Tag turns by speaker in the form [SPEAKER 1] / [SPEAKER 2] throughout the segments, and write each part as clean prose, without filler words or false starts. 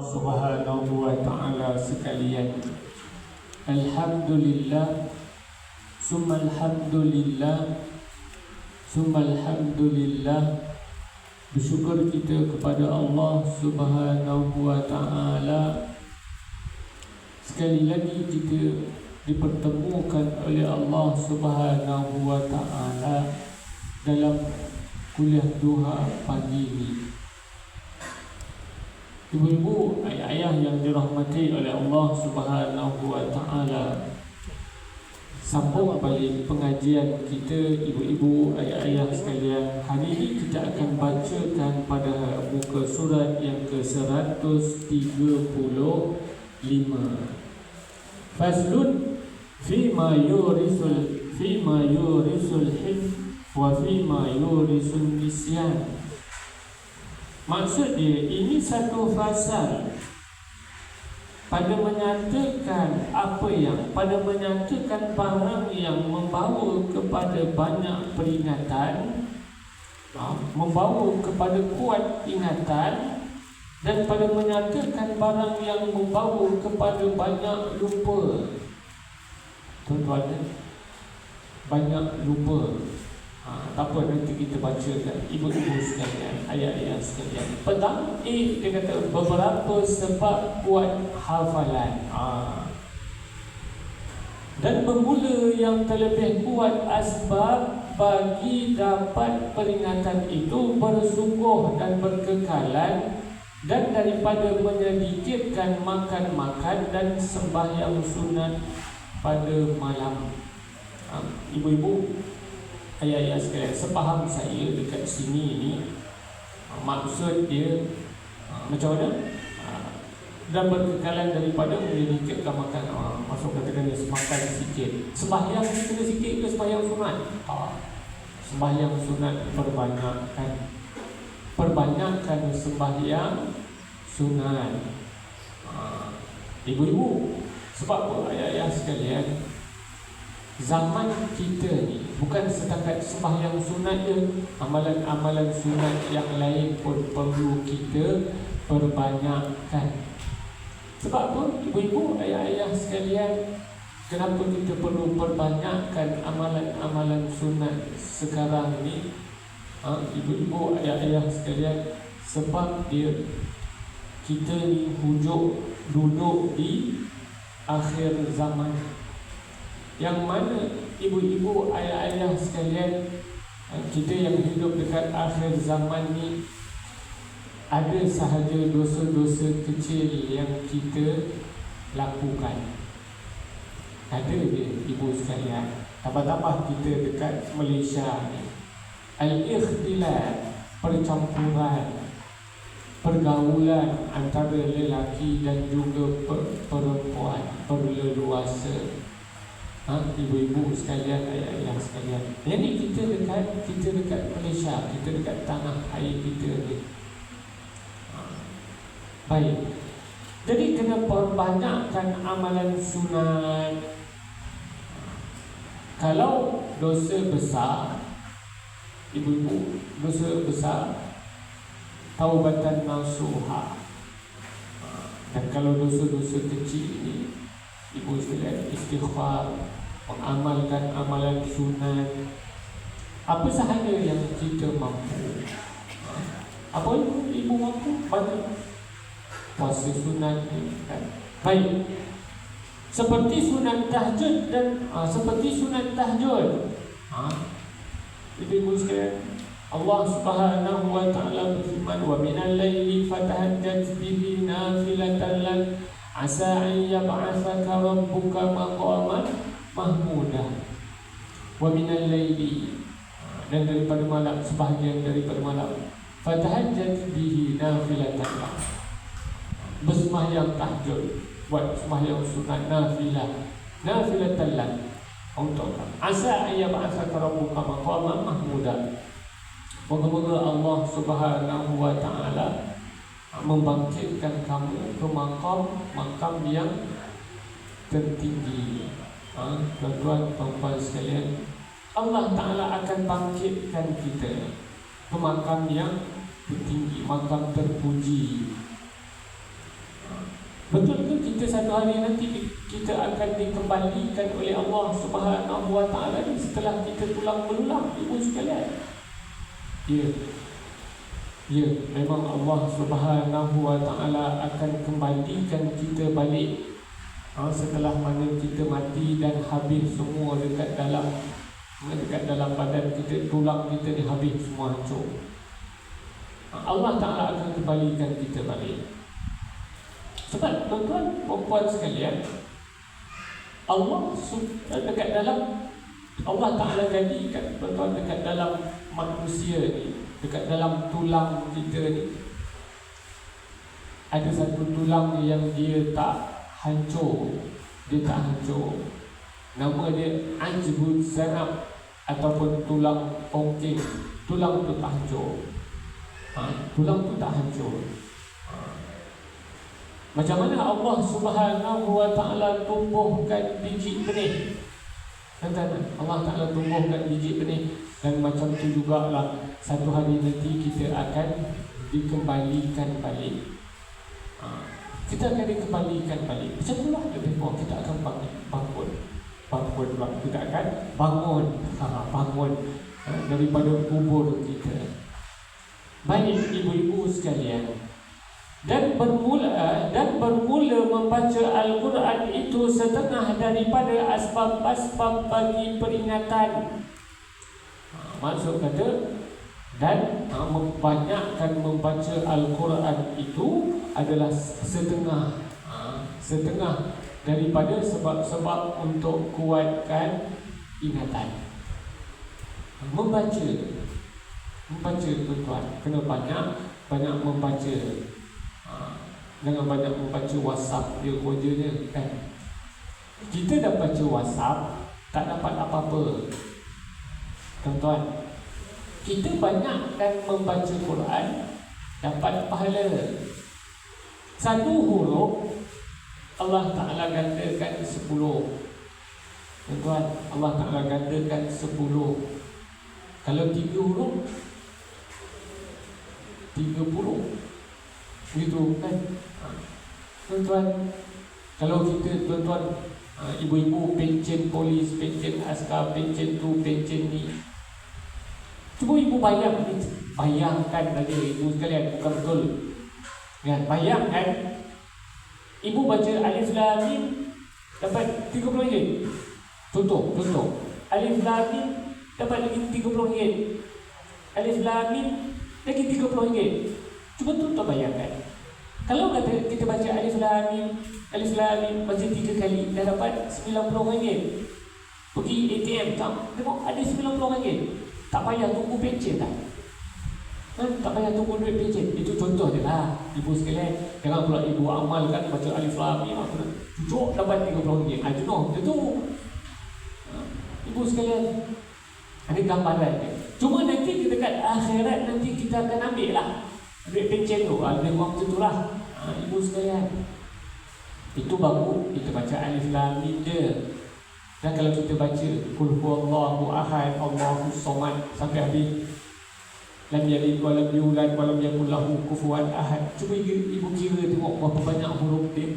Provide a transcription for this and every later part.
[SPEAKER 1] Subhanahu wa ta'ala sekalian. Alhamdulillah, summa alhamdulillah, summa alhamdulillah. Bersyukur kita kepada Allah Subhanahu wa ta'ala. Sekali lagi kita dipertemukan oleh Allah Subhanahu wa ta'ala dalam kuliah duha pagi ini. Ibu-ibu, ayah-ayah yang dirahmati oleh Allah Subhanahu wa ta'ala, sambung balik pengajian kita, ibu-ibu, ayah-ayah sekalian. Hari ini kita akan bacakan pada muka surat yang ke-135. Faslun fima yurisul hifz wa fima yurisul nisyan. Maksud dia, ini satu fasal pada menyatakan barang yang membawa kepada banyak peringatan, membawa kepada kuat ingatan, dan pada menyatakan barang yang membawa kepada banyak lupa. Tuan-tuan, banyak lupa. Tak apa, nanti kita bacakan, ibu-ibu sekalian, ayah-ayah sekalian. Pertama, dia kata beberapa sebab kuat hafalan. Dan bermula yang terlebih kuat asbab bagi dapat peringatan itu bersungguh dan berkekalan, dan daripada menyedikitkan makan-makan dan sembahyang sunat pada malam. Ibu-ibu, ayah-ayah sekalian, sepaham saya dekat sini ni, maksud dia macam mana? Dan berkekalan daripada menyedikitkan makan. Maksud katakan dia semakan sikit. Sembahyang kena sikit ke sembahyang sunat? Sembahyang sunat perbanyakkan sembahyang sunat. Ibu-ibu, sebab apa ayah-ayah sekalian? Zaman kita ni bukan setakat sembahyang sunat je, amalan-amalan sunat yang lain pun perlu kita perbanyakkan. Sebab apa ibu-ibu, ayah-ayah sekalian, kenapa kita perlu perbanyakkan amalan-amalan sunat sekarang ni? Ibu-ibu, ayah-ayah sekalian, sebab dia kita ni duduk di akhir zaman, yang mana ibu-ibu, ayah-ayah sekalian, kita yang hidup dekat akhir zaman ni, ada sahaja dosa-dosa kecil yang kita lakukan. Ada je ibu sekalian. Tambah-tambah kita dekat Malaysia ni, al-ikhtilat, percampuran pergaulan antara lelaki dan juga perempuan berleluasa. Ibu-ibu sekalian, ayah-ayah sekalian, yang ni kita dekat Malaysia, kita dekat tanah air kita ni. Baik, jadi kena perbanyakkan amalan sunat. Kalau dosa besar, ibu-ibu, dosa besar, taubatan nasuha. Dan kalau dosa-dosa kecil ni, ibu sekalian, istighfar, mengamalkan amalan sunat, apa sahaja yang kita mampu. Apa ibu mampu? Banyak puasa sunat ni kan. Baik, seperti sunat tahajud dan seperti sunat tahajud. Ibu sekalian, Allah Subhanahu wa ta'ala berfirman, wa minal laili fatahajjat bihi nafilatan lak asa an yab'atsaka rabbuka maqaman mahmudah. Wa minal laili, dan daripada malam, sebahagian daripada malam, fatahajjat bihi nafilatan lak, bersembahyang tahajud, buat sembahyang sunat nafilatan lak untuk kamu. Asa an yab'atsaka rabbuka maqaman mahmudah. Moga-moga Allah Subhanahu wa ta'ala membangkitkan kamu ke makam yang tertinggi. Tuan-tuan, perempuan sekalian, Allah Ta'ala akan bangkitkan kita ke makam yang tertinggi, makam terpuji. satu hari nanti kita akan dikembalikan oleh Allah Subhanahu wa taala setelah kita tulang belulang, ibu sekalian. Ya. Ya, memang Allah Subhanahu wa taala akan kembalikan kita balik setelah mana kita mati dan habis semua dekat dalam badan kita, tulang kita ni habis semua, hancur. Allah Ta'ala akan kembalikan kita balik. Sebab tuan-tuan, perempuan sekalian, Allah dekat dalam, Allah Ta'ala jadikan tuan-tuan dekat dalam manusia ni, dekat dalam tulang kita ni, ada satu tulang yang dia tak hancur. Dia tak hancur. Nama dia ajbun zanab ataupun tulang ongking. Tulang tu tak hancur. Tulang tu tak hancur. Macam mana Allah Subhanahu wa taala tumbuhkan biji benih? Allah Ta'ala tumbuhkan biji benih. Dan macam tu jugalah satu hari nanti kita akan dikembalikan balik. Kita akan dikembalikan balik. Macam itulah lebih kurang kita akan bangun. Kita akan bangun daripada kubur kita. Baik ibu-ibu sekalian, dan bermula membaca Al-Quran itu setengah daripada asbab-asbab bagi peringatan. Maksud kata, dan membanyakkan membaca Al-Quran itu adalah setengah daripada sebab-sebab untuk kuatkan ingatan. Membaca tuan-tuan, kena banyak membaca. Jangan banyak membaca WhatsApp dia kerjanya kan. Kita dah baca WhatsApp tak dapat apa-apa, tuan-tuan. Kita banyak dan membaca Quran dapat pahala. Satu huruf Allah Ta'ala gandakan 10. Tuan-tuan, Allah Ta'ala gandakan 10. Kalau 3 huruf 30. Begitu kan? Tuan-tuan, kalau kita, tuan-tuan, ibu-ibu pencen polis, pencen askar, pencen tu, pencen ni, cuba ibu bayangkan saja ibu sekalian, bukan betul kan? Bayangkan ibu baca Alif Lam Mim dapat RM30. Contoh Alif Lam Mim dapat lagi RM30. Alif Lam Mim lagi RM30. Cuba tuan bayangkan, kalau kata kita baca Alif Lam Mim baca 3 kali dah dapat RM90. Pergi ATM tengok ada RM90. Tak payah tunggu pencen dah. Tak payah tunggu duit pencen. Itu contoh je lah ibu sekalian. Jangan pula ibu amalkan baca Alif Lam Mim cucuk dapat RM30. Jenuh macam tu. Ibu sekalian, ada gambaran dia. Cuma nanti dekat akhirat nanti kita akan ambil lah duit pencen tu. Lebih kurang macam tu lah ibu sekalian. Itu baru kita baca Alif Lam Mim je. Dan kalau kita baca Qul huwallahu ahad, Allahus samad sampai habis, lam yalid wa lam yulad wa lam yakul lahu kufuwan ahad, cuba ibu kira tengok berapa banyak huruf dia.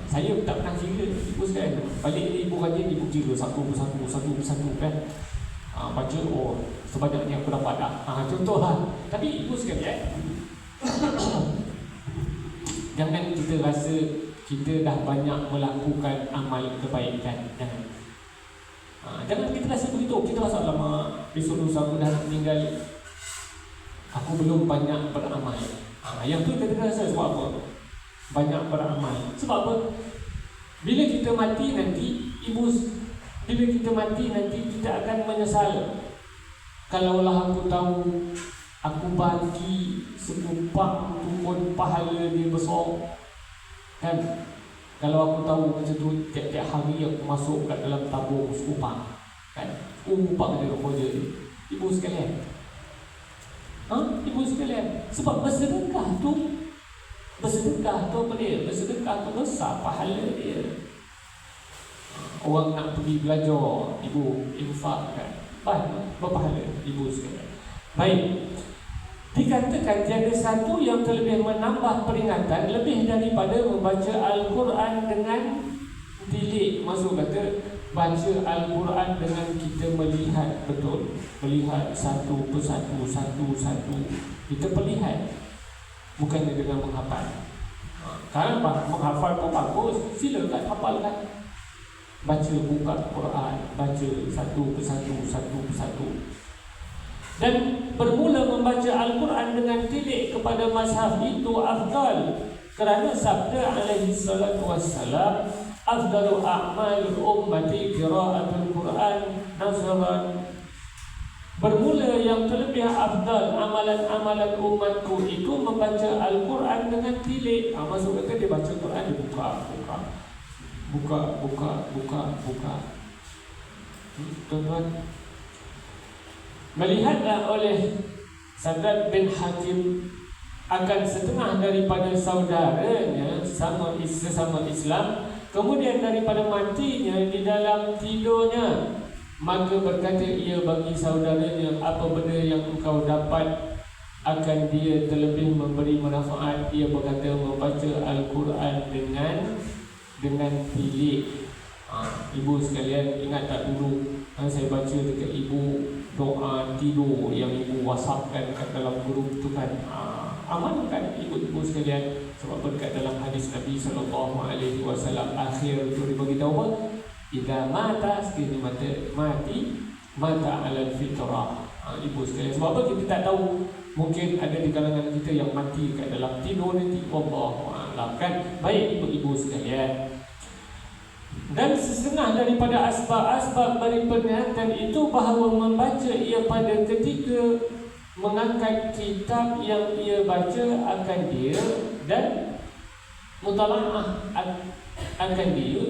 [SPEAKER 1] Saya tak pernah kira ibu sekalian. Balik ni ibu kajian, ibu kira satu persatu kan. Baca, sebanyak ni aku dapat dah. Contoh lah. Tapi ibu sekalian, jangan kita rasa kita dah banyak melakukan amal kebaikan. Jangan kita rasa begitu. Kita rasa lama besok lusa aku dah meninggal, aku belum banyak beramal. Yang tu kita rasa sebab apa? Banyak beramal. Sebab apa? Bila kita mati nanti, bila kita mati nanti kita akan menyesal. Kalaulah aku tahu, aku bagi sekupang tumpun pahala dia besar kan. Kalau aku tahu macam tu, tiap-tiap hari aku masuk kat dalam tabung sekupang kan, upang dia kerja dia. Ibu sekalian, ibu sekalian, sebab bersedekah tu apa dia? Bersedekah tu besar pahala dia. Orang nak pergi belajar, ibu infak kan, berpahala ibu sekalian. Baik, Dikatakan tiada satu yang terlebih menambah peringatan lebih daripada membaca Al-Quran dengan tilik. Maksud kata baca Al-Quran dengan kita melihat betul, melihat satu persatu, satu-satu. Kita perlihat, bukannya dengan menghafal. Kalau menghafal pun bagus, silakan hafalkan. Baca, buka Quran, baca satu persatu, satu persatu. Dan bermula membaca Al-Quran dengan tilik kepada mazhab itu afdal, kerana sabda alaihi salatu wassalam, afdalu a'mal ummati qira'atul Quran nazaran. Bermula yang terlebih afdal amalan-amalan umatku itu membaca Al-Quran dengan tilik. Maksud kata dia baca Quran, dia buka. Tuan-tuan, melihatlah oleh Saddad bin Hakim akan setengah daripada saudaranya sesama Islam, kemudian daripada matinya di dalam tidurnya, maka berkata ia bagi saudaranya, apa benda yang engkau dapat akan dia terlebih memberi manfaat. Dia berkata membaca Al-Quran dengan tilik. Ibu sekalian, ingat tak dulu saya baca dekat ibu doa tidur yang ibu whatsappkan kat dalam grup tu kan? Amalkan ibu-ibu sekalian. Sebab dekat dalam hadis Nabi SAW akhir tu dia beritahu apa? Idza mata, sekiranya mati mata alal fitrah. Ibu sekalian, sebab apa kita tak tahu, mungkin ada di kalangan kita yang mati kat dalam tidur nanti, wallahu a'lam kan. Baik ibu-ibu sekalian, dan setengah daripada asbab-asbab beri penglihatan itu bahawa membaca ia pada ketika mengangkat kitab yang ia baca akan dia, dan mutalaah akan dia.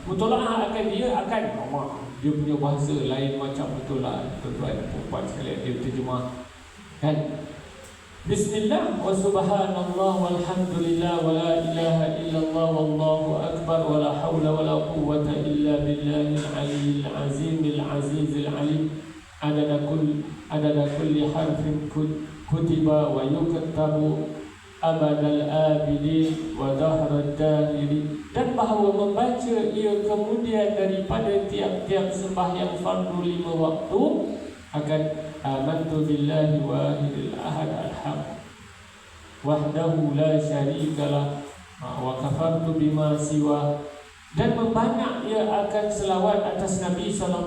[SPEAKER 1] Mutalaah akan dia akan dia punya bahasa lain macam betul lah tuan-tuan dan puan sekalian, dia terjemah kan. Bismillah wa subhanallah walhamdulillah wa la ilaha illallah wallahu akbar wa la hawla wa la quwwata illa billahil aliyyil azimil azizil alim adada kulli harfin kutiba wa yuktabu abadal abidin wa dahrad dahiri. Dan bahawa membaca ia kemudian daripada tiap-tiap sembahyang fardu 5 waktu akan amantu billahi wahidil ahad al-haq wahdahu la syarikalah wa kafartu bima siwa. Dan membanyak ia akan selawat atas Nabi SAW.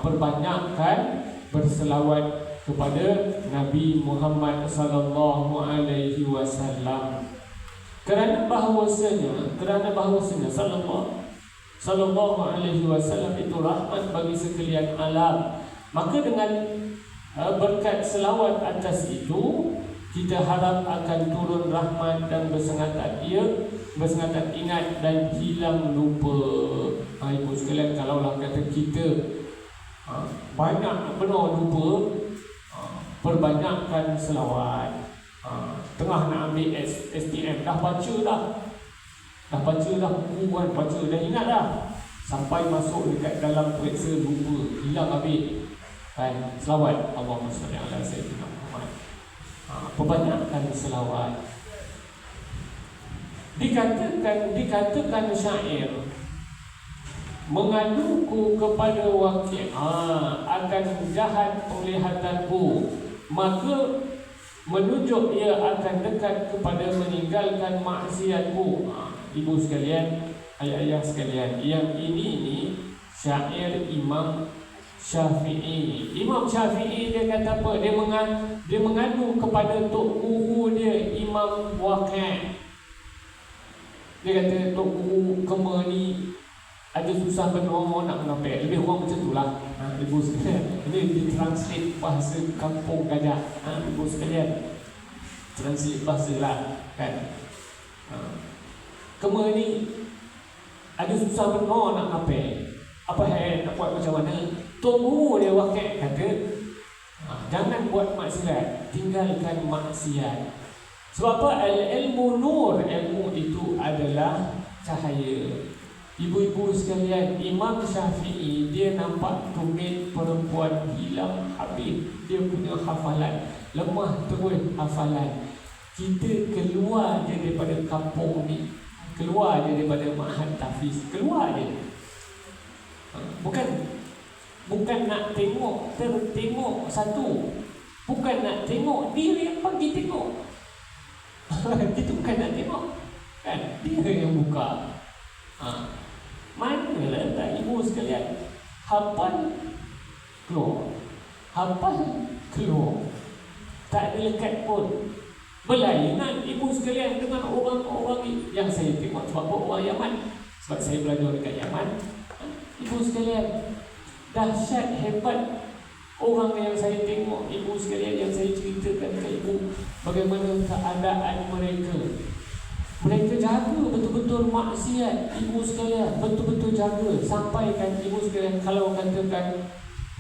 [SPEAKER 1] Perbanyakkan berselawat kepada Nabi Muhammad SAW. Kerana bahawasanya sallallahu alaihi wasallam itu rahmat bagi sekalian alam, maka dengan berkat selawat atas itu kita harap akan turun rahmat dan bersengatan ingat dan hilang lupa. Ibu sekalian, kalaulah kata kita banyak benar lupa, perbanyakkan selawat. Tengah nak ambil STM, dah baca dah buku kan, baca dah ingat dah, sampai masuk dekat dalam periksa lupa, hilang habis kan. Selawat Allahumma salli ala sayyidina Muhammad. Perbanyakkan selawat. Dikatakan syair, mengaduku kepada wakil akan jahat penglihatanku, maka menunjuk ia akan dekat kepada meninggalkan maksiatku. Ibu sekalian, ayah-ayah sekalian, yang ini syair Imam Syafi'i. Imam Syafi'i dia kata apa? Dia mengadu kepada tok guru dia Imam Waqi'. Dia kata tok guru Kemar ni ada susah benar nak menampak. Lebih kurang macam itulah. Ibu sekalian, ini ditranslate bahasa kampung gajah. Ibu sekalian, translate bahasa lah kan. Kemar ni ada susah benar nak nampak. Apa nak buat macam mana? Tok guru dia Waqi' kata, jangan buat maksiat, tinggalkan maksiat. Sebab apa? Al-ilmu nur, ilmu itu adalah cahaya. Ibu-ibu sekalian, Imam Syafi'i dia nampak tumit perempuan hilang habis dia punya hafalan, lemah terus hafalan. Kita keluar je daripada kampung ni, keluar je daripada ma'had tahfiz, keluar je. Bukan nak tengok, tertengok satu, bukan nak tengok, dia yang bagi tengok. Kita bukan nak tengok, kan? Dia yang buka. Manalah tak ibu sekalian, hafal keluar, hafal keluar, tak ada lekat pun. Berlainan ibu sekalian dengan orang-orang yang saya tengok. Sebab orang Yaman, sebab saya belajar dekat Yaman. Ibu sekalian, dahsyat hebat orang yang saya tengok, ibu sekalian, yang saya ceritakan ke ibu bagaimana keadaan mereka. Mereka jaga betul-betul maksiat, ibu sekalian, betul-betul jaga. Sampaikan ibu sekalian, kalau katakan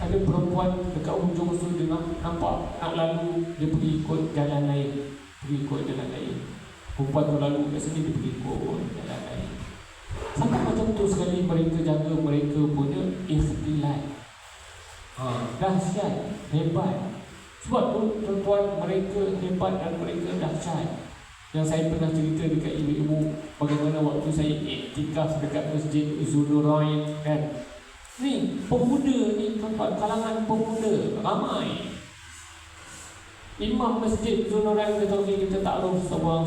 [SPEAKER 1] ada perempuan dekat ujung tu, dia nampak nak lalu, dia pergi ikut jalan lain, pergi ikut jalan lain. Perempuan tu lalu kat sini, dia pergi ikut jalan lain. Sampai macam tu sekali mereka jaga mereka punya ikhtilat. Dahsyat, hebat. Sebab tu tuan-tuan, mereka hebat dan mereka dahsyat. Yang saya pernah cerita dekat ibu-ibu bagaimana waktu saya iktikaf dekat Masjid Zulurain, kan. Ni pemuda ni, tuan-tuan, kalangan pemuda ramai. Imam Masjid Zulurain kata, okay, kita takruf seorang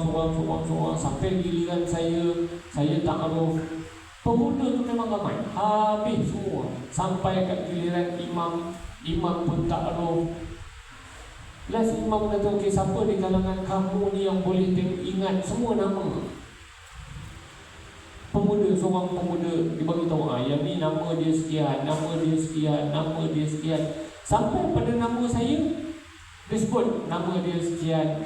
[SPEAKER 1] sampai giliran saya takruf. Pemuda tu memang ramai, habis semua. Sampai kat giliran imam pun takruf. Last imam kata, okay, siapa di kalangan kamu ni yang boleh ingat semua nama? Pemuda, seorang pemuda, dia bagi tahu, yang ni nama dia sekian, nama dia sekian, nama dia sekian. Sampai pada nama saya, dia sebut nama dia sekian.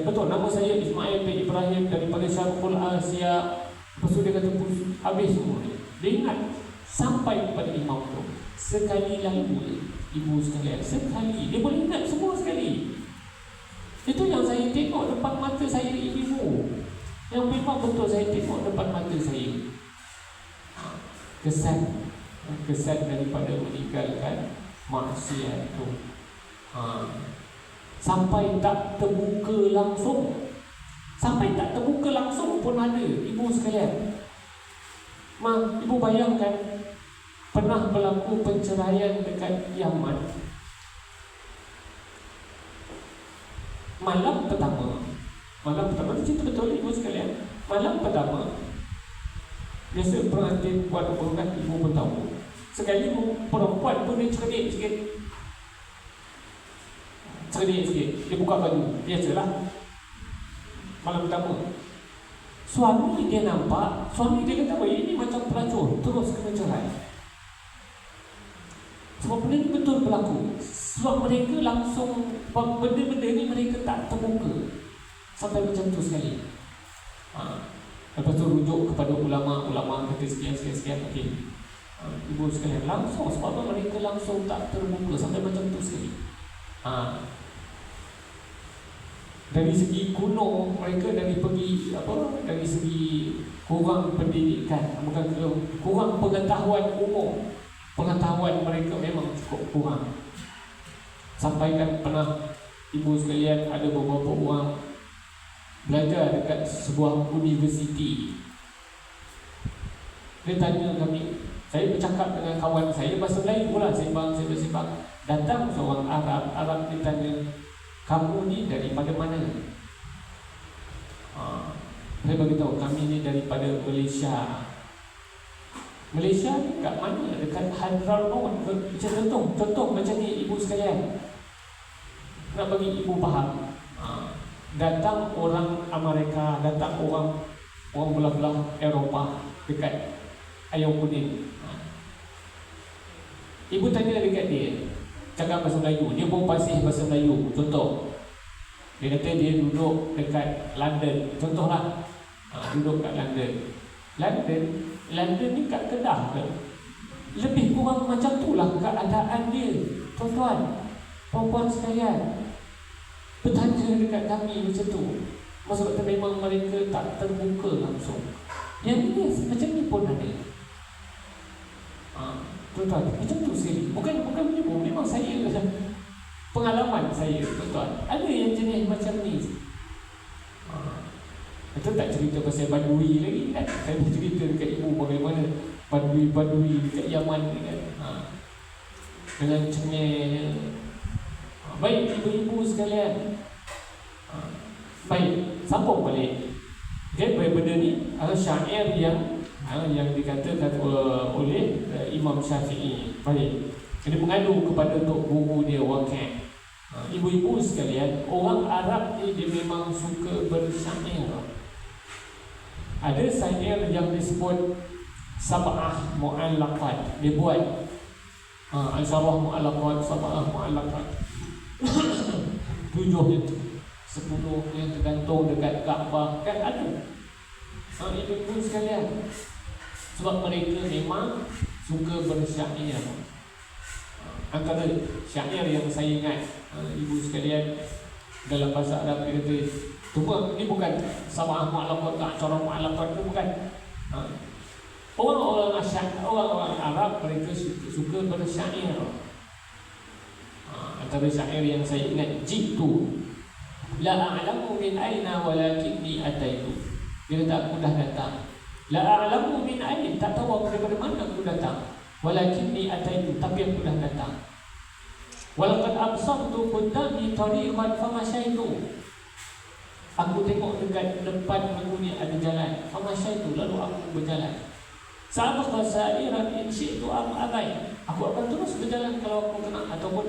[SPEAKER 1] Betul, nama saya Ismail bin Ibrahim daripada Syarqul Asia. Lepas tu dia kata, habis semua. Dia ingat sampai kepada imam tu. Sekali lalu, ibu sekalian, sekali dia boleh ingat semua sekali. Itu yang saya tengok depan mata saya, ibu. Yang memang betul saya tengok depan mata saya. Kesan daripada meninggalkan maksiat tu. Sampai tak terbuka langsung. Sampai tak terbuka langsung pun ada, ibu sekalian. Ibu bayangkan, pernah berlaku penceraian dekat Yaman. Malam pertama, cerita betul ibu sekalian. Malam pertama, biasa pengantin buat hubungan, ibu pun tahu. Sekali perempuan pun dia cerdik sikit. Dia buka baju, biasalah. Malam pertama, suami dia nampak, suami dia kata, ini macam pelacur, terus kena cerai. Sebab benda ni betul berlaku. Sebab mereka langsung, benda-benda ni mereka tak terbuka. Sampai macam tu sekali. Lepas tu rujuk kepada ulama kata sekian. Okay. Ibu sekalian, langsung, sebab mereka langsung tak terbuka. Sampai macam tu sekali. Dari segi kuno, mereka dari segi kurang pendidikan, bukan kurang pengetahuan umum. Pengetahuan mereka memang cukup kurang. Sampaikan pernah ibu sekalian, ada beberapa orang belajar dekat sebuah universiti. Dia tanya kami, saya bercakap dengan kawan saya bahasa Melayu pula, sembang. Datang seorang Arab dia tanya, kamu ni daripada mana? Saya beritahu, kami ni daripada Malaysia. Malaysia ni kat mana? Dekat Hadramaut. Contoh macam ni ibu sekalian, nak bagi ibu faham. Datang orang Amerika, datang orang belah-belah Eropah dekat Ayau Kuning. Ibu tanya dekat dia, cakap bahasa Melayu, dia pun fasih bahasa Melayu. Contoh, dia kata dia duduk dekat London. Contohlah, duduk kat London ni kat Kedah ke? Lebih kurang macam tu lah keadaan dia, tuan-tuan, puan-puan sekalian. Bertanya dekat kami macam tu. Maksud kata memang mereka tak terbuka langsung. Yang ini macam ni pun ada. Tuan-tuan, macam tu sekali. Bukan menyebut, memang saya pengalaman saya, tuan-tuan. Ada yang jenis macam ni. Itu tak cerita pasal Badui lagi kan. Saya cerita dekat ibu bagaimana Badui dekat Yaman kan. Dengan cengeng. Baik ibu-ibu sekalian. Baik, sambung balik. Okay, benda ni syair yang dikatakan oleh Imam Syafi'i. Baik, dia mengadu kepada tok guru dia Waqi'. Ibu-ibu sekalian, orang Arab ni dia memang suka bersyair. Ada syair yang disebut Sab'ah Mu'allaqat. Dia buat Al-Syarah Mu'allaqat, Sab'ah Mu'allaqat 7 itu 10 yang tergantung dekat Kaabah kan ada. Ibu-ibu sekalian, sebab mereka memang suka bersyair. Antara syair yang saya ingat, ibu sekalian, dalam bahasa Arab dia kata, ini bukan Sab'ah Mu'allaqat, Syarah Mu'allaqat, itu bukan. Orang-orang Arab mereka suka bersyair. Antara syair yang saya ingat, Jitu la a'lamu min aina walakinni ataitu. Dia kata aku dah datang. La a'lamu min aina, tak tahu aku daripada mana aku datang. Walakinni ataitu, tapi aku dah datang. Walaqad absartu qaddami tariqan famashaitu. Aku tengok dekat depan aku ni ada jalan. Famashaitu, lalu aku berjalan. Sabaqa sa'iran in syi'tu am abai. Aku akan terus berjalan kalau aku nak, ataupun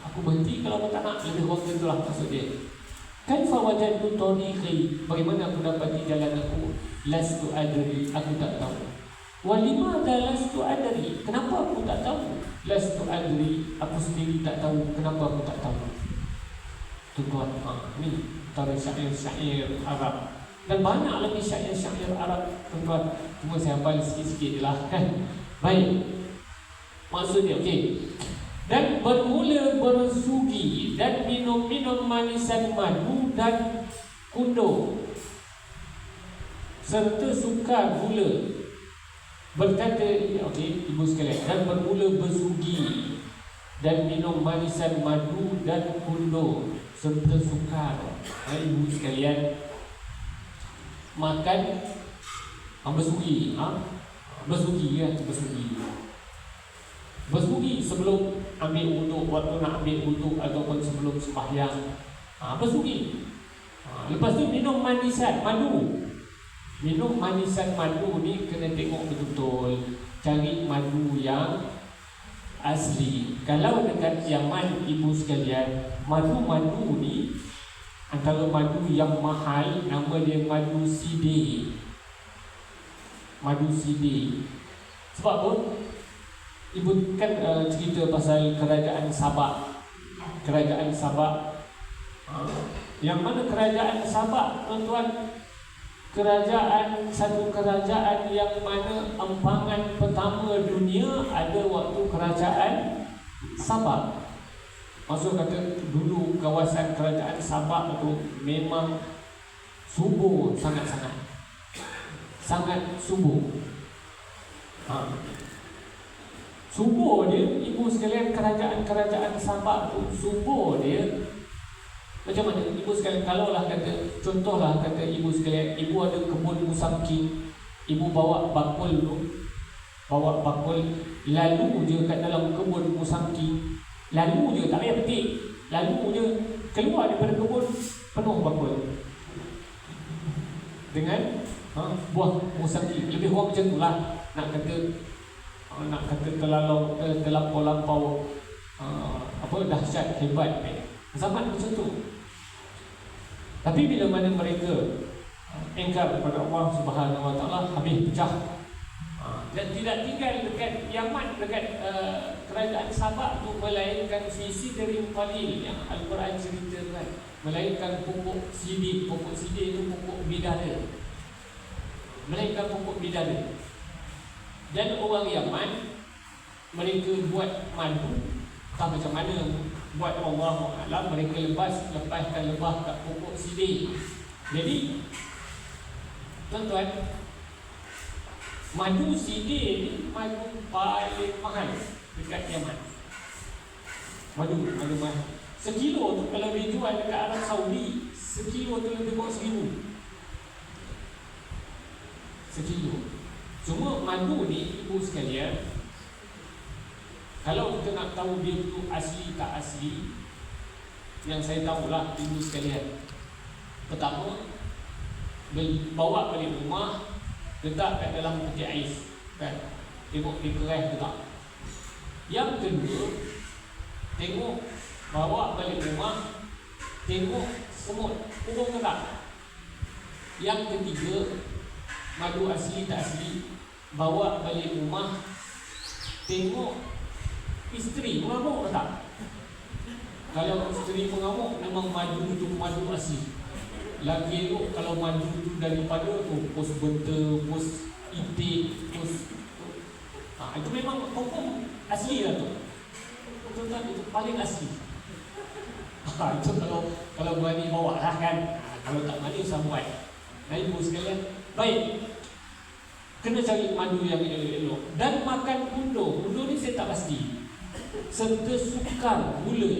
[SPEAKER 1] aku berhenti kalau aku tak nak. Lebih kurang itulah maksud dia. Kaifa wajadtu tariqi, bagaimana aku dapati jalan aku? Lastu adri, aku tak tahu. Walimada lastu adri, kenapa aku tak tahu? Lastu adri, aku sendiri tak tahu. Kenapa aku tak tahu? Tuan-tuan, ni antara syair-syair Arab. Dan banyak lagi syair-syair Arab, tuan-tuan. Cuma saya hafal sikit-sikit je lah kan. Baik, maksudnya okey. Dan bermula bersugi dan minum-minum manisan madu dan kundo, serta suka gula. Berkata, okey, ibu sekalian, dan bermula bersugi dan minum manisan madu dan kundo, serta sukar. Ibu sekalian, makan bersugi, bersugi kan, bersugi sebelum ambil wuduk, waktu nak ambil wuduk, ataupun sebelum sembahyang, bersugi. Lepas tu minum manisan madu. Minum manisan madu ni kena tengok betul-betul, cari madu yang asli. Kalau dekat Yaman, ibu sekalian, madu-madu ni antara madu yang mahal, nama dia madu sidi. Madu sidi. Sebab apa? Ibu kan cerita pasal kerajaan Sabak. Kerajaan Sabak, yang mana kerajaan Sabak, tuan-tuan, satu kerajaan yang mana empangan pertama dunia ada waktu kerajaan Sabak. Maksud kata dulu kawasan kerajaan Sabak tu memang subur sangat-sangat. Sangat subur. Subur dia, ibu sekalian, kerajaan-kerajaan Sabak tu subur dia. Macam mana ibu sekalian, kalaulah kata, contohlah kata ibu sekalian, ibu ada kebun musangking, ibu bawa bakul tu, lalu je kat dalam kebun musangking, lalu je, tak payah petik, lalu je keluar daripada kebun penuh bakul dengan buah musangking. Lebih kurang macam itulah, nak kata terlampau dahsyat, hebat zaman macam tu. Tapi bila mana mereka engkar kepada Allah Subhanahu Wa Taala, habis pecah, dan tidak tinggal dekat Yaman, dekat kerajaan Sabak tu, melainkan sisi dari qalil yang Al-Quran ceritakan, melainkan pokok sidi. Pokok sidi itu pokok bidara, melainkan pokok bidara. Dan orang Yaman, mereka buat madu, tak macam mana buat, Allah Alam, mereka lepaskan lebah kat pokok sidi. Jadi tuan-tuan, Madu sidir ni madu paling mahal dekat Yaman. Madu mahal. Sekilo tu kalau dia jual dekat Arab Saudi, sekilo tu lebih kurang 1,000. Sekilo. Cuma madu ni ibu sekalian, kalau kita nak tahu dia tu asli tak asli, yang saya tahulah ibu sekalian. Pertama, bawa balik rumah, letak kat dalam peti ais, kan? Tengok dia keras ke tak. Yang kedua, tengok bawa balik rumah, tengok semut kurung ke tak. Yang ketiga, madu asli tak asli, bawa balik rumah, tengok isteri mengamuk ke tak. Kalau isteri mengamuk, memang madu tu madu asli. Lagi elok kalau madu tu daripada tu pos benta, pos itik, pos itu memang confirm asli lah tu. Betul-betul itu paling asli. Itu kalau berani bawa lah kan. Kalau tak berani usah buat. Nah ibu sekalian, baik, kena cari madu yang elok. Dan makan bundo. Bundo ni saya tak pasti. Serta sukar, gula.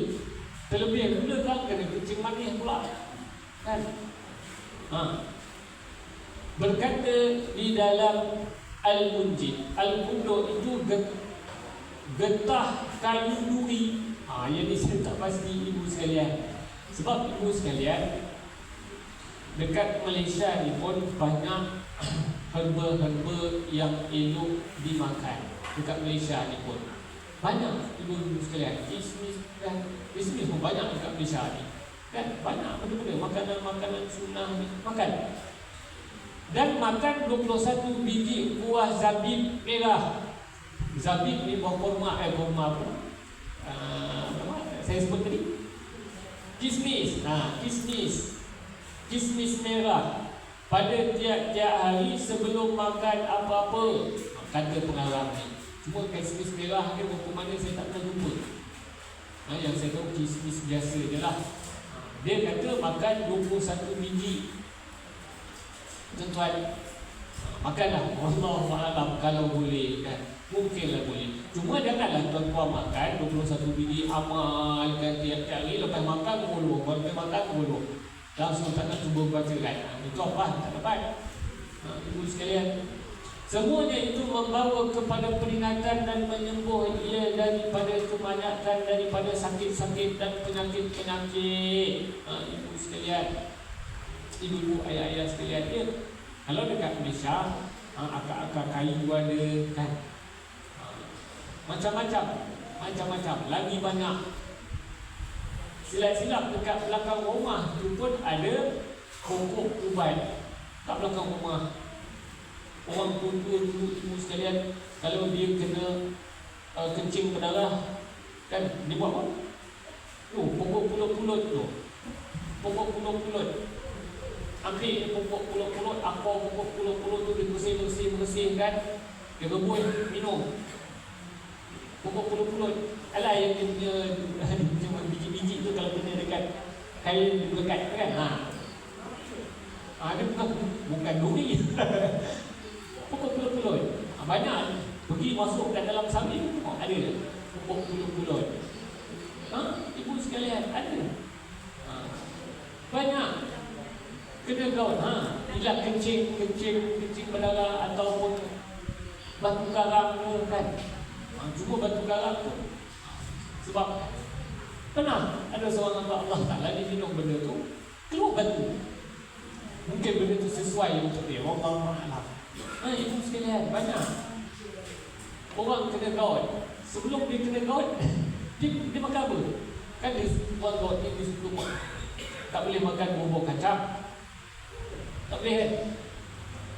[SPEAKER 1] Terlebih gula kan kena kencing manis pula, kan? Berkata di dalam Al-Munjid, Al-Bundo itu getah kayu duri. Yang ni saya tak pasti ibu sekalian. Sebab ibu sekalian, dekat Malaysia ni pun banyak herba-herba yang elok dimakan. Dekat Malaysia ni pun banyak ibu sekalian. Kismis pun banyak dekat Malaysia ni, kan? Banyak benda-benda makanan-makanan sunnah ni makan. Dan makan 21 biji buah zabib merah. Zabib ni buah kurma, kurma apa? Saya sebut tadi kismis. Kismis merah pada tiap-tiap hari sebelum makan apa-apa, kata pengarang ni. Cuma kismis merah dia berapa mana saya tak pernah jumpa. Yang saya tahu kismis biasa je lah. Dia kata makan 21 biji. Tuan-tuan, makanlah. Wallahualam kalau boleh, kan? Mungkinlah boleh. Cuma janganlah tuan-tuan makan 21 biji, amalkan tiap-tiap hari. Lepas makan mulu, lepas makan mulu, langsung tak nak cuba baca kan. Itu apa? Tak dapat. Ibu sekalian, semuanya itu membawa kepada peringatan dan menyembuh ia daripada kebanyakan daripada sakit-sakit dan penyakit-penyakit. Ibu sekalian, ibu-ibu, ayah-ayah sekalian, ya, kalau dekat Malaysia, akar-akar kayu ada, kan? Macam-macam, lagi banyak. Silap-silap dekat belakang rumah tu pun ada pokok ubat kat belakang rumah. Orang tua dulu ibu sekalian, kalau dia kena kencing berdarah, kan, dia buat apa? Pokok pulut-pulut tu. Pokok pulut-pulut. Ambil pokok pulut-pulut, akar pokok pulut-pulut tu dibersih-bersih kan. Dia rebus, minum. Pokok pulut-pulut. Alah yang dia punya biji-biji tu kalau kena dekat kain berlekat kan. Dia bukan duri. Pokok pulut-pulut. Banyak. Pergi masuk kat dalam samping, ada pokok pulut-pulut. Ibu sekalian, ada. Banyak. Kena gaun. Ilat kencing berdarah ataupun batu karang tu, kan. Cuma batu karang tu. Sebab pernah ada seorang hamba Allah Ta'ala dia minum benda tu, keluar batu. Mungkin benda tu sesuai untuk dia. Wallahualam. Ibu sekalian, banyak orang kena gaut. Sebelum dia kena gaut, dia makan apa? Kan dia buat gaut ni, dia suka buat. Tak boleh makan bubur kacang, tak boleh kan?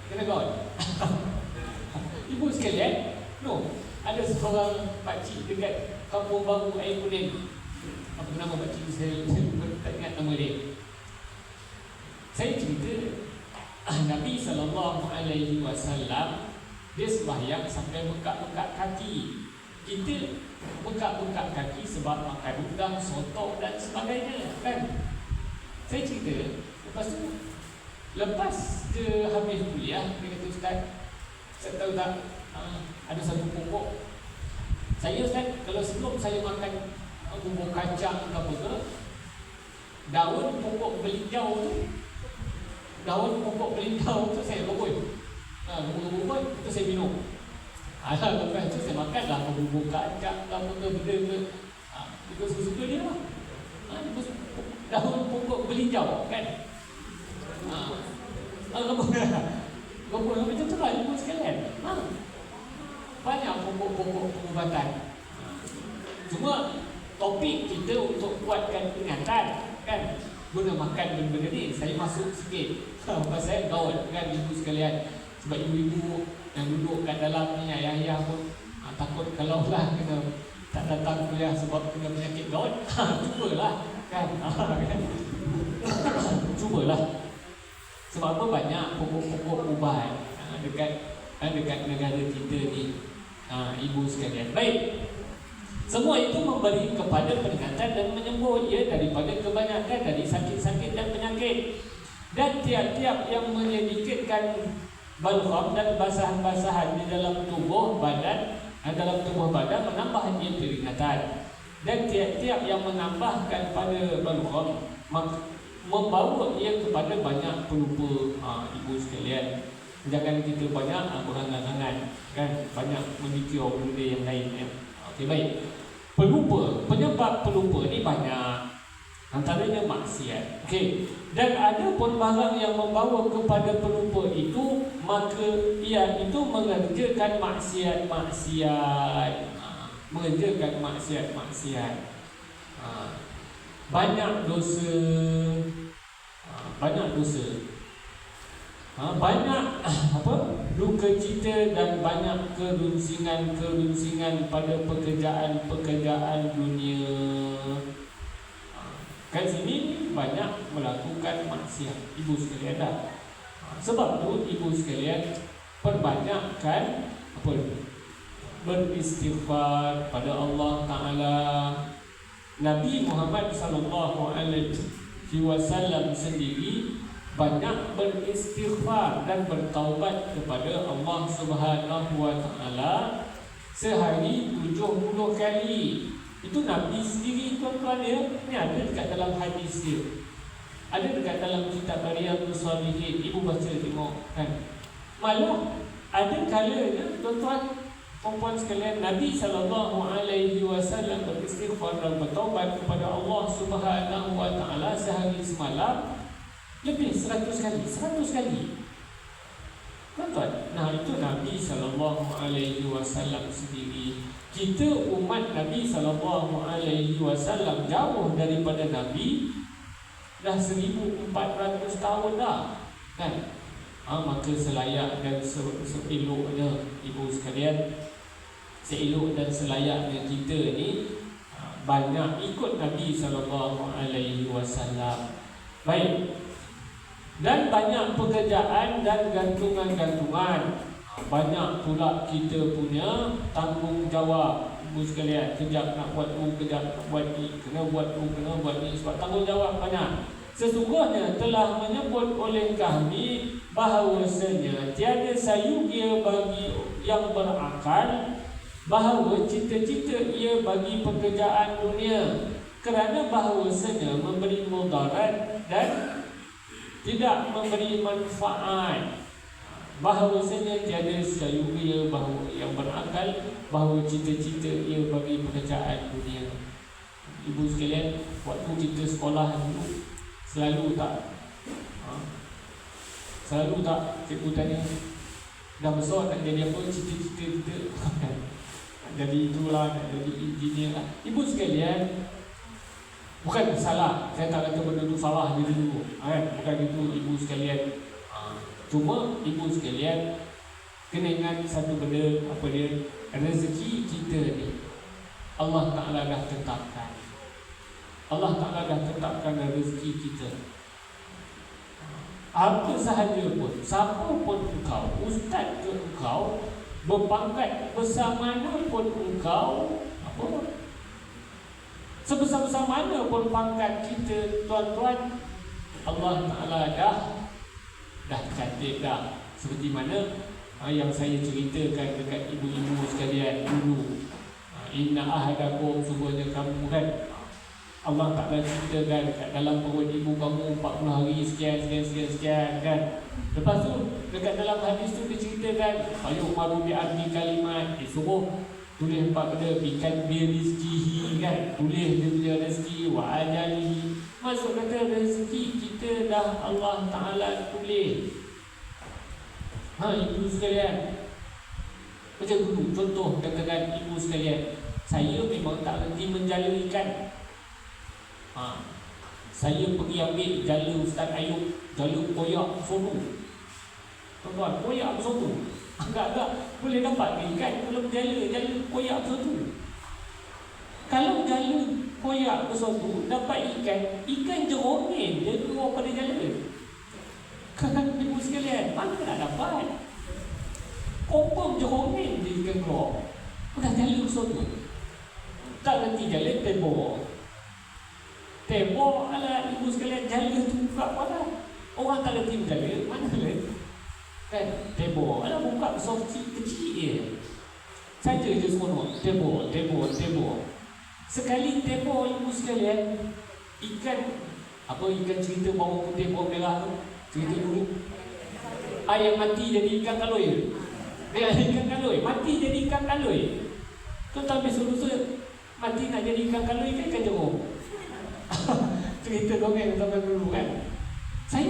[SPEAKER 1] Kena gaut. Ibu sekalian, ada seorang pakcik dekat Kampung Baru Air Kuning. Apa nama pakcik tu, saya tak ingat nama dia. Saya cerita Nabi SAW dia sembahyang sampai bengkak-bengkak kaki. Kita bengkak-bengkak kaki sebab makan udang, sotok dan sebagainya, kan? Saya cerita. Lepas tu, lepas dia habis kuliah, dia kata, Ustaz, Saya tahu tak, ada satu pokok. Saya Ustaz, kalau sebelum saya makan bubur kacang ke apa ke, daun pokok belinjau tu saya rebus. Bubur itu saya minum. Lepas tu saya makan lah bubur kacang ke apa ke, benda ke. Itu suka dia lah. Daun pokok belinjau kan. Rebus macam tu lah ibu sekalian. Banyak pokok-pokok pengubatan. Cuma topik kita untuk kuatkan ingatan kan, guna makan benda-benda ni. Saya masuk sikit pasal gaul kan ibu sekalian. Sebab ibu-ibu yang duduk kat dalam ni, ayah-ayah pun takut kalau lah kena tak datang kuliah sebab kena penyakit gaul. Cubalah kan. Cubalah. Sebab apa, banyak pokok-pokok ubat dekat negara kita ni, ibu sekalian. Baik, semua itu memberi kepada peningkatan dan menyembuh ia daripada kebanyakan dari sakit-sakit dan penyakit. Dan tiap-tiap yang menyedikitkan balgham dan basahan-basahan di dalam tubuh badan menambah ia peringatan. Dan tiap-tiap yang menambahkan pada balgham membawa ia kepada banyak pelupa. Ibu sekalian, jangan kita banyak berangan-angan kan, banyak memikir benda yang lain ya. Okey, baik. Penyebab pelupa ni banyak. Antaranya maksiat. Okey. Dan ada pun barang yang membawa kepada pelupa itu, maka ia itu mengerjakan maksiat-maksiat. Mengerjakan maksiat-maksiat. Banyak dosa. Banyak duka cita dan banyak kerunsingan pada pekerjaan dunia. Kat sini banyak melakukan maksiat ibu sekalian dah. Sebab tu ibu sekalian perbanyakkan beristighfar pada Allah Ta'ala. Nabi Muhammad sallallahu alaihi wasallam sendiri banyak beristighfar dan bertaubat kepada Allah Subhanahu wa Ta'ala sehari 70 kali. Itu Nabi sendiri, tuan-tuan ya. Ini ada dekat dalam hadis dia, ada dekat dalam kitab Riyadhus Shalihin. Ibu baca tengok kan. Malah ada kalanya tuan-tuan perempuan sekalian, Nabi SAW beristighfar dan bertaubat kepada Allah Subhanahu wa Ta'ala sehari semalam lebih 100 kali. 100 kali tuan-tuan. Nah, itu Nabi SAW sendiri. Kita umat Nabi SAW jauh daripada Nabi dah 1400 tahun dah kan. Maka selayak dan seeloknya ibu sekalian, seelok dan selayaknya kita ni banyak ikut Nabi SAW. Baik. Dan banyak pekerjaan dan gantungan-gantungan. Banyak pula kita punya tanggungjawab ibu sekalian. Kejap nak buat tu, kejap nak buat ni, kena buat tu, kena buat ni. Sebab tanggungjawab banyak. Sesungguhnya telah menyebut oleh kami bahawasanya tiada sayugia bagi yang berakal bahawa cita-cita ia bagi pekerjaan dunia, kerana bahawasanya memberi mudarat dan tidak memberi manfaat. Bahawasanya tiada sayugia bahawa yang berakal bahawa cita-cita ia bagi pekerjaan dunia. Ibu sekalian, waktu kita sekolah dulu selalu tak cikgu tanya, dah besar nak jadi apa, cita-cita kita nak jadi itulah, nak jadi engineer lah. Ibu sekalian, bukan salah, saya tak kata benda tu salah dia dulu kan? Bukan itu ibu sekalian. Cuma ibu sekalian kena ingat satu benda, apa dia, rezeki kita ni Allah Ta'ala dah tetapkan. Allah Ta'ala dah tetapkan rezeki kita. Apa sahaja pun, siapa pun engkau, ustaz ke engkau, berpangkat besar mana pun engkau, sebesar-besar mana pun pangkat kita, tuan-tuan, Allah Ta'ala dah cantik dah. Seperti mana Yang saya ceritakan dekat ibu-ibu sekalian dulu, inna ahadakum, sungguhnya kamu kan, Allah Ta'ala ceritakan kat dalam perut ibu kamu 40 hari sekian kan. Lepas tu dekat dalam hadis tu diceritakan ayuh maru bi ardi kalimat, disuruh tulis 4 benda, bikan bi rizkihi kan, tulis dia punya rezeki, wa ajali. Maksud kata rezeki kita dah Allah Ta'ala tulis. Ibu sekalian, macam dulu contoh katakan ibu sekalian, saya memang tak reti menjala ikan. Saya pergi ambil jala Ustaz Ayub, jala koyak sono. Tuan-tuan, koyak sono agak-agak boleh dapat ikan kalau jala koyak sono. Kalau jala koyak sono dapat ikan jerongin dia keluar pada jala. Kan ibu sekalian, mana nak dapat? Confirm jerongin dia ikan keluar. Dah jala sono. Tak reti jala tembok. Tembok ala ibu sekalian, jala tu buka mana? Orang tak reti jala, mana boleh? Kan, tembok ala buka besar kecil dia. Saja je semua tembok. Sekali tembok ibu sekalian, ikan cerita bawang putih bawang merah tu, cerita dulu. Ayam mati jadi ikan kaloi. Ikan kaloi, mati jadi ikan kaloi. Tu tak besok-besok mati nak jadi ikan kaloi kan ikan jeruk. Cerita dongeng zaman dulu kan. Saya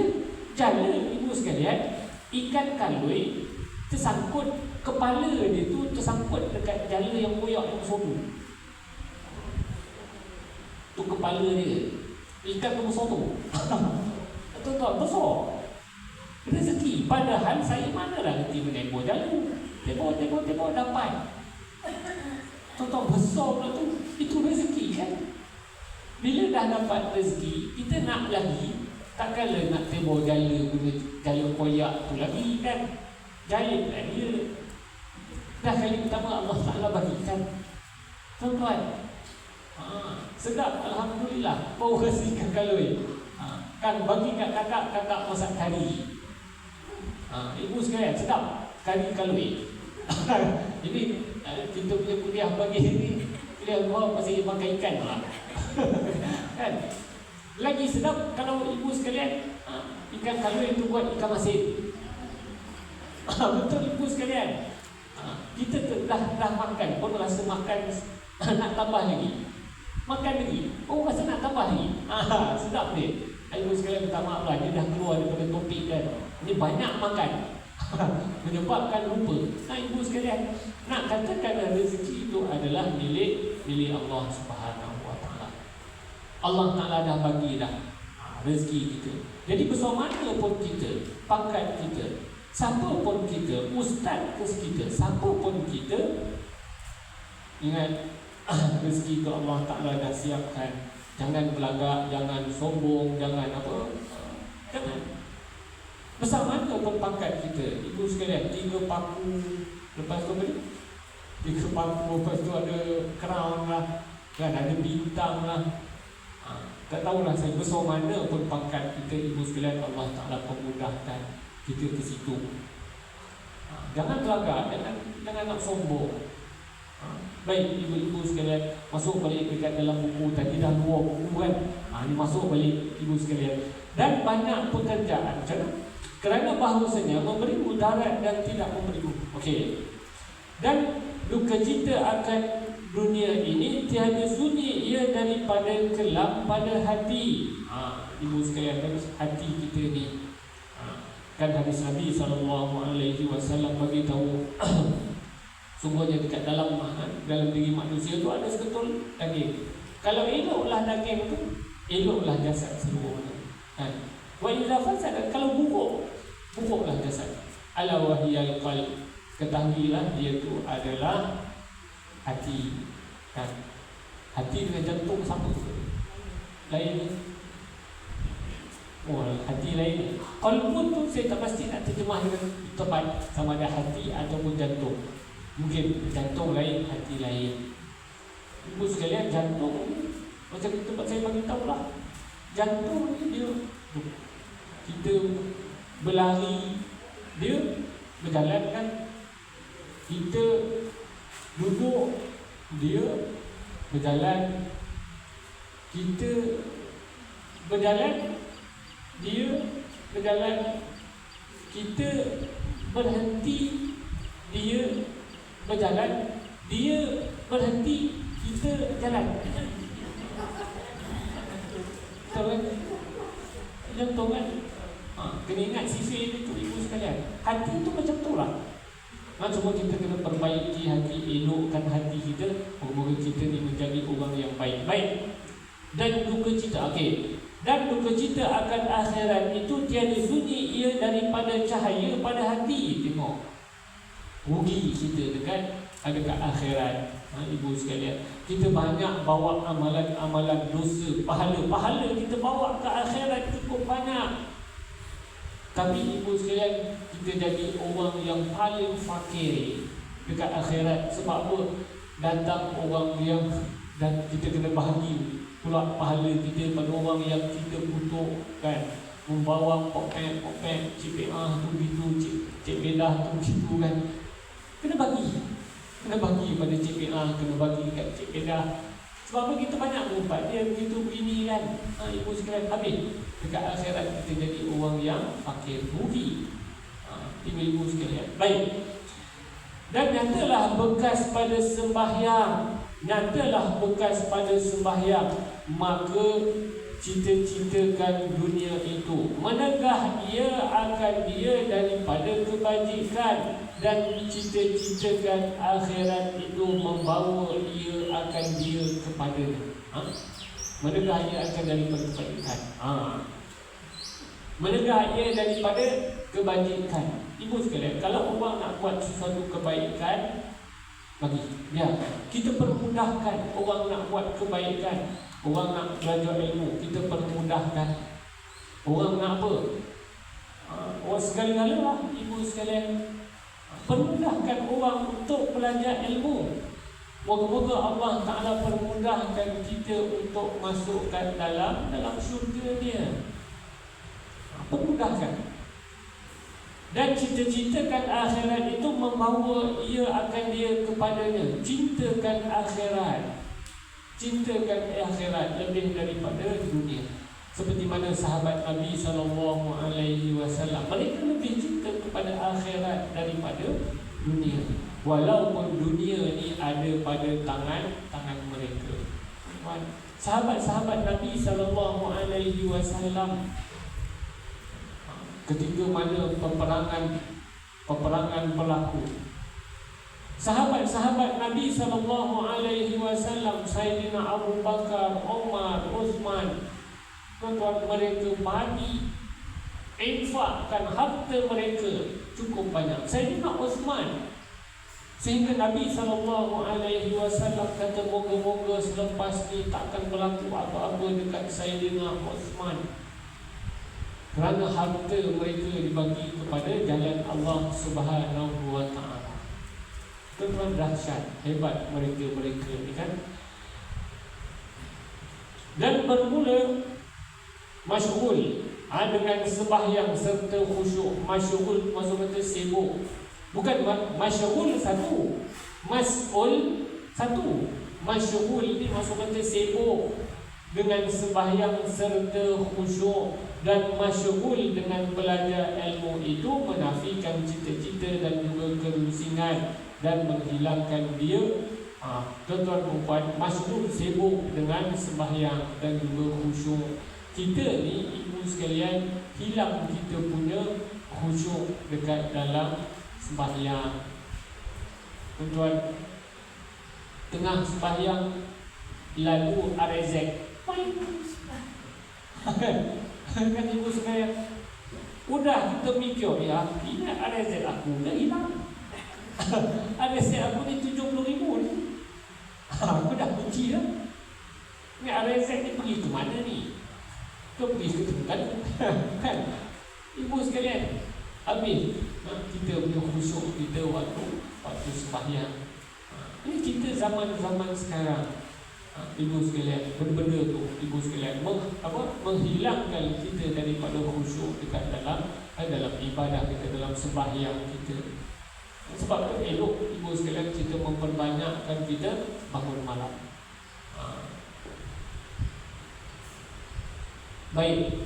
[SPEAKER 1] jala ibu sekalian, ikan kaloi tersangkut, kepala dia tu tersangkut dekat jala yang koyak yang sono. Tu kepala dia, ikan tu sono. Tuan-tuan, besar rezeki. Padahal saya mana dah reti menembok jala. Tembok dapat. Tuan-tuan, besar pula tu. Itu rezeki kan. Bila dah dapat rezeki, kita nak lagi, takkanlah nak tembok jala guna jala koyak tu lagi kan. Jahit lah dia. Dah kali pertama Allah Ta'ala bagikan. Tuan-tuan, sedap Alhamdulillah. Bau rasa ikan kaloi. Kan bagi kat kakak masak kari. Ibu sekalian, sedap kari kaloi. Jadi kita punya kuliah pagi ni, kuliah luar masih makan ikan lah. Kan? Lagi sedap kalau ibu sekalian ikan kaloi itu buat ikan masin. Betul ibu sekalian. Kita dah makan pun rasa makan nak tambah lagi. Makan lagi. Oh, rasa nak tambah lagi. Sedap ni. Ibu sekalian minta maaf lah, dia dah keluar daripada topik kan. Ini banyak makan menyebabkan lupa. Ibu sekalian, nak katakan rezeki itu adalah milik Allah Subhanahu Wa Taala. Allah Ta'ala dah bagi dah rezeki kita. Jadi besar mana pun kita, pangkat kita, siapa pun kita, ustaz ke kita, siapa pun kita, ingat rezeki itu Allah Ta'ala dah siapkan. Jangan belagak, jangan sombong, jangan apa, jangan. Besar mana pun pangkat kita, ibu sekalian, 3 paku, lepas tu beri 3 paku, lepas tu ada crown lah, kan, ada bintang lah. Tak tahulah saya, besar mana pun pangkat kita, ibu sekalian, Allah Ta'ala pemudahkan kita ke situ. Jangan belagak, jangan nak sombong. Baik ibu-ibu sekalian, masuk balik dekat dalam buku tadi, dah luar buku kan. Ini masuk balik ibu sekalian. Dan banyak pekerjaan, kerana bahawasanya memberi mudarat dan tidak memberi. Okey. Dan duka cita akan dunia ini tiada sunyi ia daripada kelam pada hati. Ibu sekalian, hati kita ni. Kan hadis Nabi SAW bagi tahu sungguhnya dekat dalam diri manusia tu ada seketul daging. Kalau eloklah daging tu, eloklah jasad seluruhnya. Wa idza fasada, kalau buruklah jasad. Ala wahiyal qalb, ketahuilah dia tu adalah hati. Kan? Hati dengan jantung sama lain. Hati lain. Qalbun tu saya tak pasti nak terjemah dengan tepat sama ada hati ataupun jantung. Mungkin jantung lain, hati lain. Ibu sekalian, jantung macam tempat saya bagi tahu lah. Jantung ni dia, kita berlari, dia berjalan kan, kita duduk, dia berjalan. Kita berjalan, dia berjalan. Kita berhenti, dia berjalan. Dia berhenti, kita jalan. Tahu kan? Contoh kan? Kena ingat sifir itu ibu sekalian. Hati itu macam tu lah. Cuma kita kena perbaiki hati, elokkan hati kita. Moga kita ni menjadi orang yang baik-baik. Dan duka cita, dan duka cita akan akhirat itu tiada sunyi ia daripada cahaya pada hati. Tengok, rugi kita dekat akhirat. Ibu sekalian, kita banyak bawa amalan-amalan dosa, pahala kita bawa ke akhirat cukup banyak. Tapi ibu sekalian, kita jadi orang yang paling fakir dekat akhirat. Sebab apa? Datang orang yang, dan kita kena bahagi pula pahala kita pada orang yang kita kutukkan, membawa pokek Cik Beah tu gitu, Cik Bedah tu gitu kan. Kena bagi pada Cik Beah, kena bagi kat Cik Bedah. Sebab apa? Kita banyak berumpat dia begitu begini kan. Ibu sekalian, habis dekat akhirat kita jadi orang yang fakir, rugi. Ibu-ibu sekalian, baik. Dan nyatalah bekas pada sembahyang, maka cita-citakan dunia itu, menegah ia akan dia daripada kebajikan, dan cita-citakan akhirat itu membawa ia akan dia kepadanya. Menegah ia akan daripada kebajikan, menegah ia daripada kebajikan. Ibu sekalian, kalau orang nak buat sesuatu kebaikan, bagi ya, kita permudahkan. Orang nak buat kebaikan, orang nak belajar ilmu, kita permudahkan. Orang nak apa? Orang segala-gala lah, ibu sekalian, permudahkan orang untuk belajar ilmu. Moga-moga Allah Ta'ala permudahkan kita untuk masukkan dalam syurga dia. Permudahkan. Dan cita-citakan akhirat itu membawa ia akan dia kepadanya. Cintakan akhirat lebih daripada dunia. Seperti mana sahabat Nabi SAW, mereka lebih cinta kepada akhirat daripada dunia, walaupun dunia ni ada pada tangan mereka. Sahabat-sahabat Nabi SAW, ketika mana peperangan berlaku, sahabat-sahabat Nabi SAW, Sayyidina Abu Bakar, Umar, Uthman, tuan-tuan, mereka bagi, infakkan harta mereka cukup banyak. Sayyidina Uthman, sehingga Nabi SAW kata, moga-moga selepas ni takkan berlaku apa-apa dekat Sayyidina Uthman, kerana harta mereka dibagi kepada jalan Allah Subhanahu wa Ta'ala. Tuan-tuan, dahsyat, hebat mereka ni kan. Dan bermula masyghul dengan sembahyang serta khusyuk. Masyghul maksudnya sibuk. Bukan masyghul satu, mas'ul satu. Masyghul ni maksudnya sibuk dengan sembahyang serta khusyuk. Dan masyghul dengan belajar ilmu itu menafikan cita-cita dan juga kerusingan dan menghilangkan dia. Tuan-tuan perempuan, masyghul sibuk dengan sembahyang dan juga khusyuk. Kita ni ibu sekalian, hilang kita punya khusyuk dekat dalam sembahyang. Tuan-tuan, tengah sembahyang lalu arezek, kan ibu sekalian, udah kita mikir, ya ini arezek aku dah hilang. Arezek aku ni 70,000 ni. Aku dah kunci dah. Ni arezek ni pergi ke mana ni? Kau pergi ke tempat kan? Ibu sekalian, habis kita punya khusyuk kita waktu sembahyang. Ini kita zaman-zaman sekarang, Ibu sekalian, benda-benda tu ibu sekalian menghilangkan kita daripada khusyuk dekat dalam ibadah kita, dalam sembahyang kita. Sebab tu elok ibu sekalian kita memperbanyakkan kita bangun malam. Baik.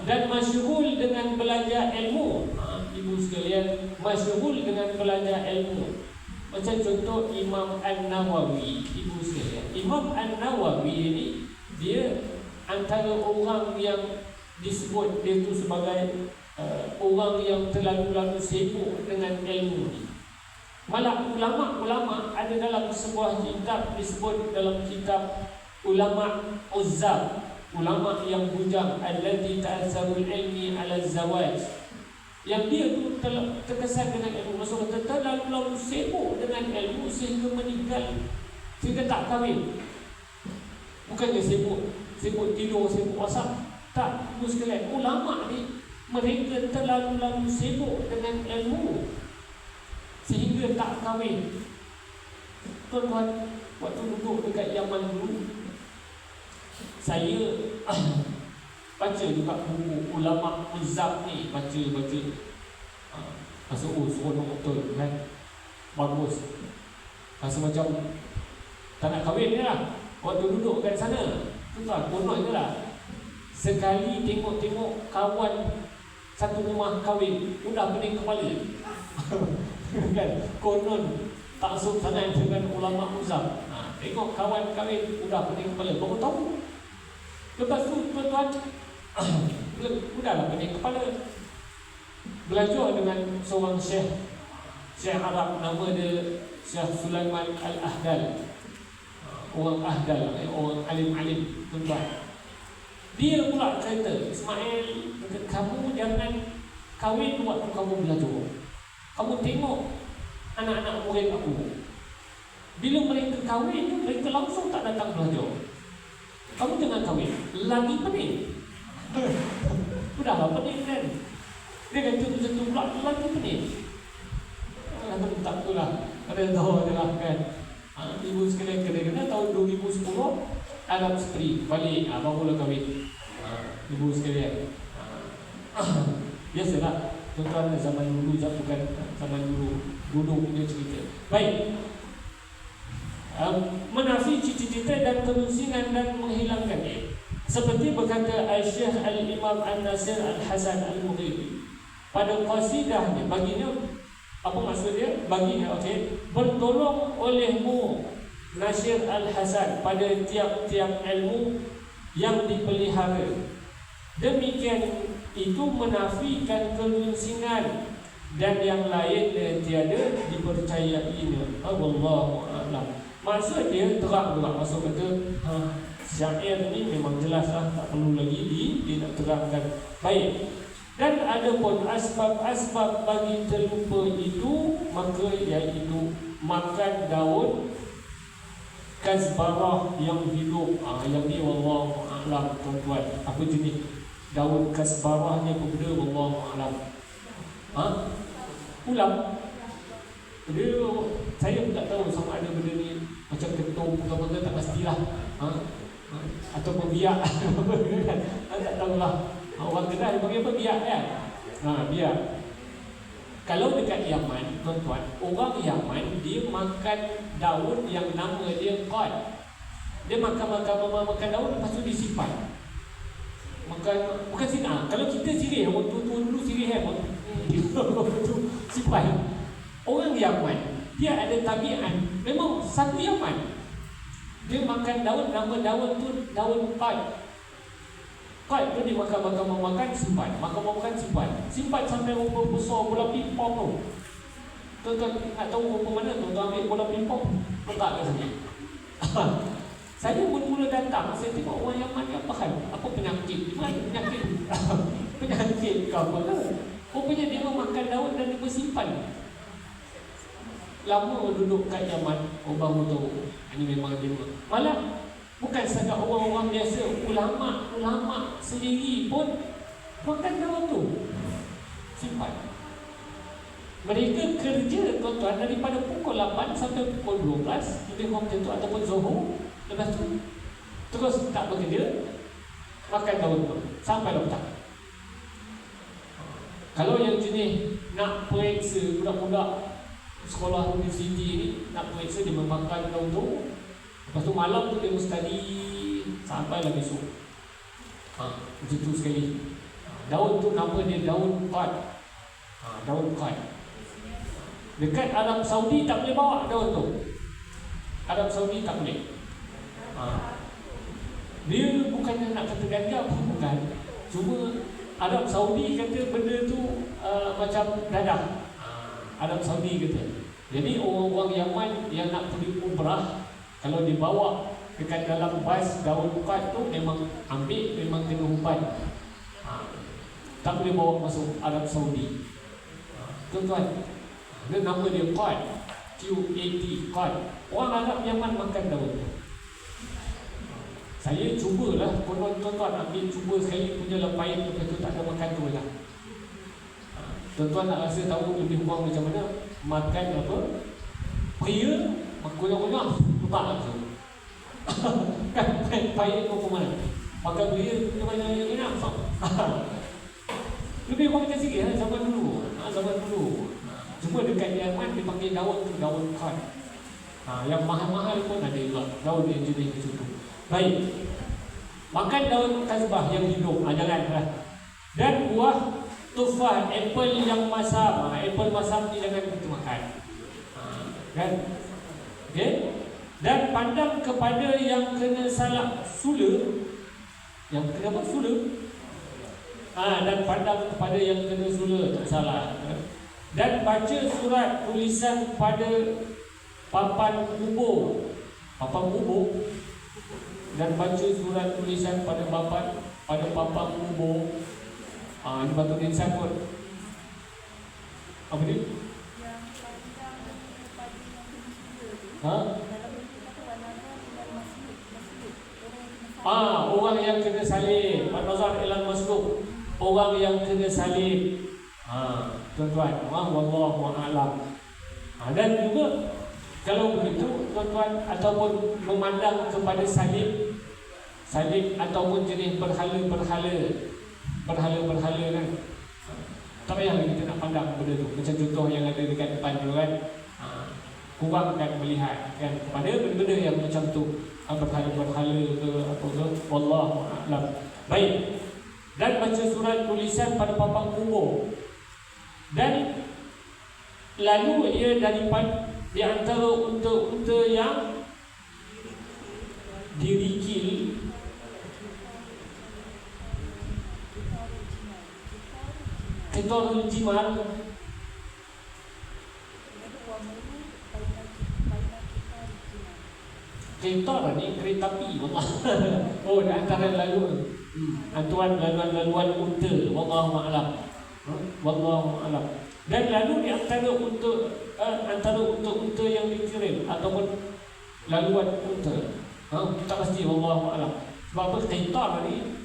[SPEAKER 1] Dan masyghul dengan belajar ilmu. Ibu sekalian, masyghul dengan belajar ilmu. Macam contoh Imam An-Nawawi. Ibu sekalian, Imam An-Nawawi ini dia antara orang yang disebut dia tu sebagai orang yang terlalu sibuk dengan ilmu ni. Malah ulama-ulama ada dalam sebuah kitab disebut dalam kitab Ulama Uzzab, ulama yang bujang, alladzi ta'azzarul ilmi 'ala zawaj, yang dia tu terkesan dengan ilmu, maksudnya terlalu sibuk dengan ilmu sehingga meninggal, sehingga tak kahwin. Bukannya sibuk tidur, sibuk wasap. Tak, ibu sekalian, ulama ni mereka terlalu sibuk dengan ilmu sehingga tak kahwin. Tuan-tuan, waktu duduk dekat Yaman dulu, saya baca juga buku Ulama Uzzab ni, baca rasa seronok betul kan, bagus, rasa macam tak nak kahwin je lah waktu duduk kat sana. Tuan-tuan, konon je lah, sekali tengok kawan satu rumah kahwin, udah pening kepala kan, konon taksub sangat dengan Ulama Uzzab. Tengok kawan kahwin, udah pening kepala, baru tahu. Lepas tu tuan-tuan, udahlah pening kepala. Belajar dengan seorang Syekh Arab, nama dia Syekh Sulaiman Al-Ahdal. Orang Ahdal, orang alim-alim, tuan-tuan. Dia pula kata, Ismail, kamu jangan kahwin waktu kamu belajar. Kamu tengok anak-anak murid aku, bila mereka kahwin, mereka langsung tak datang belajar. Kamu jangan kahwin, lagi pening. Udahlah pening kan. Dia kata macam tu pula, lagi pening. Tak itulah, ada tahu je lah kan. Ibu sekalian, kena-kena tahun 2010 Arab Spring balik, barulah kahwin. Ibu sekalian, biasalah tuan-tuan, zaman dulu, bukan zaman dulu punya cerita. Baik. Menafi cita-cita dan kemusingan dan menghilangkannya, seperti berkata Al-Syekh Al-Imam An-Nasir Al-Hasan Al-Mughiri pada qasidahnya. Baginya, apa maksudnya? Baginya, bertolong olehmu Nasir Al-Hasan pada tiap-tiap ilmu yang dipelihara. Demikian itu menafikan kemusingan dan yang lain tiada dipercayainya. Wallahu a'lam. Maksud dia terang-terang, maksud kata syair ni memang jelas lah, tak perlu lagi dia nak terangkan. Baik. Dan ada pun asbab-asbab bagi terlupa itu, maka iaitu makan daun kasbarah yang hidup. Yang ni wallahu a'lam, tuan-tuan. Apa jenis daun kasbarahnya, apa benda, wallahu a'lam. Ulam. Saya pun tak tahu sama ada benda ni macam ketum atau tak pastilah. Ataupun biak. Tak tahulah. Orang Kedah dia panggil apa? Biak kan? Biak. Kalau dekat Yaman, tuan-tuan, orang Yaman dia makan daun yang nama dia qad. Dia makan daun, lepas tu disimpan. Makan, bukan sirih. Kalau kita sirih, orang tua-tua dulu sirih kan? Simpan. Orang Yaman, dia ada tabiat, memang satu Yaman, dia makan daun, nama daun tu daun qad. Qad tu dia makan, simpan. Makan, simpan sampai rupa besar bola pingpong tu. Tuan-tuan nak tahu rupa mana? Tuan-tuan ambil bola pingpong, letak kat sini. Saya mula-mula datang, saya tengok orang Yaman ni apa penyakit? Penyakit ke apa ke? Rupanya dia makan daun dan dia bersimpan. Lama duduk kat Yaman, baru tahu ini memang dia. Malah bukan sekadar orang-orang biasa, ulama sendiri pun makan daun tu, simpan. Mereka kerja, tuan-tuan, daripada pukul 8 sampai pukul 12, lebih kurang macam tu, ataupun Zuhur, Lepas tu terus tak bekerja, makan daun tu sampai petang. Kalau yang jenis nak periksa budak-budak sekolah universiti ni, nak periksa dia memakan daun tu, lepas tu malam tu dia study sampailah besok. Macam tu sekali. Daun tu nama dia daun qad. Daun qad. Dekat Arab Saudi tak boleh bawa daun tu. Arab Saudi tak boleh. Dia bukannya nak kata ganja pun bukan. Cuma Arab Saudi kata benda tu macam dadah. Arab Saudi kata. Jadi orang-orang Yaman yang nak pergi umrah, kalau dibawa dekat dalam bas daun qad tu memang ambil, memang kena umpan. Tak boleh bawa masuk Arab Saudi. Tuan-tuan, dia nama dia qad, Q-A-T, qad. Orang Arab Yaman makan daun tu. Saya cubalah, tuan-tuan ambil cuba sekali punya pahit, lepas tu tak ada makan tu lah. Tuan-tuan nak rasa tahu lebih kurang macam mana makan apa? Pria, kunyah-kunyah, letak langsung. Kan pahit tu apa mana? Makan pria, macam yang enak. Lebih kurang macam sikit lah, zaman dulu. Zaman dulu. Cuma dekat Yaman dia panggil daun tu daun qad. Yang mahal-mahal pun ada juga daun yang jenis macam tu. Baik. Makan daun kasbah yang hidup, janganlah. Dan buah tufah, apple yang masam. Apple masam ni jangan kita makan. Kan? Okey? Dan pandang kepada yang kena salah sula. Yang kena apa? Sula. Dan pandang kepada yang kena sula, tak salah. Dan baca surat tulisan pada papan kubur. Papan kubur. Dan baca surat tulisan pada papan kubur. Ini batu insan pun. Apa dia? Orang yang kena salib, An-Nazar ilal Masluq. Orang yang kena salib. Tuan-tuan, wallahu a'lam. Dan juga kalau begitu, tuan-tuan, ataupun memandang kepada salib ataupun jenis berhala-berhala kan. Tak payah kita nak pandang benda tu. Macam contoh yang ada dekat depan tu kan. Kurangkan melihat kan kepada benda-benda yang macam tu, berhala-berhala ke apa ke, wallahu a'lam. Baik. Dan baca surat tulisan pada papan kubur. Dan lalu ia daripada di antara unta-unta yang dirikil Ketorul jimal. Ketor ni kereta api. Oh, di antara laluan laluan unta. Wallahu a'lam. Wallahu a'lam. Dan lalu di antara unta yang dikirim ataupun laluan unta. Tak pasti, wallahu a'lam. Sebab apa? Ketor ni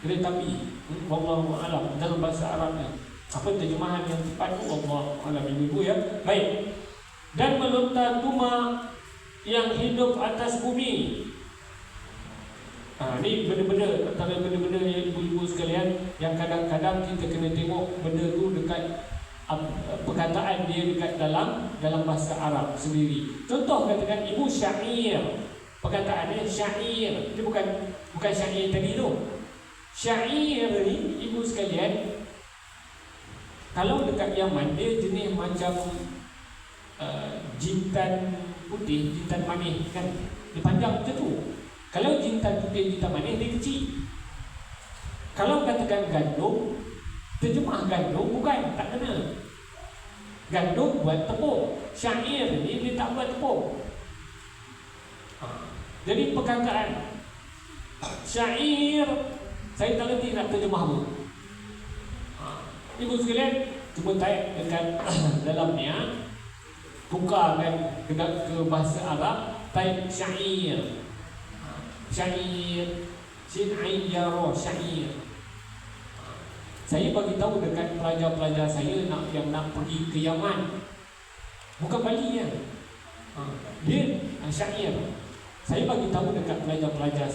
[SPEAKER 1] kereta api. Wallahu a'lam dalam bahasa Arabnya. Apa terjemahan yang tepat? Wallahu a'lam, ibu-ibu ya. Baik. Dan melontar tuma yang hidup atas bumi. Ni benda-benda, antara benda-benda yang ibu-ibu sekalian yang kadang-kadang kita kena tengok benda tu dekat perkataan dia dekat dalam bahasa Arab sendiri. Contoh katakan ibu syair. Perkataannya syair. Dia bukan syair tadi tu. Syair ni ibu sekalian, kalau dekat Yaman dia jenis macam jintan putih, jintan manis kan. Dia panjang macam tu. Kalau jintan putih, jintan manis, dia kecil. Kalau katakan gandum, terjemah gandum bukan, tak kena. Gandum buat tepung. Syair ni dia tak buat tepung. Jadi perkataan syair, saya tak kerti nak terjemah pun. Ibu sekalian, cuba type dekat dalamnya, tukarkan ke bahasa Arab, type syair. Syair, sin ayyara syair. Saya bagi tahu dekat pelajar-pelajar saya yang nak pergi ke Yaman, bukan Bali ya. Dia syair. Saya bagi tahu dekat pelajar-pelajar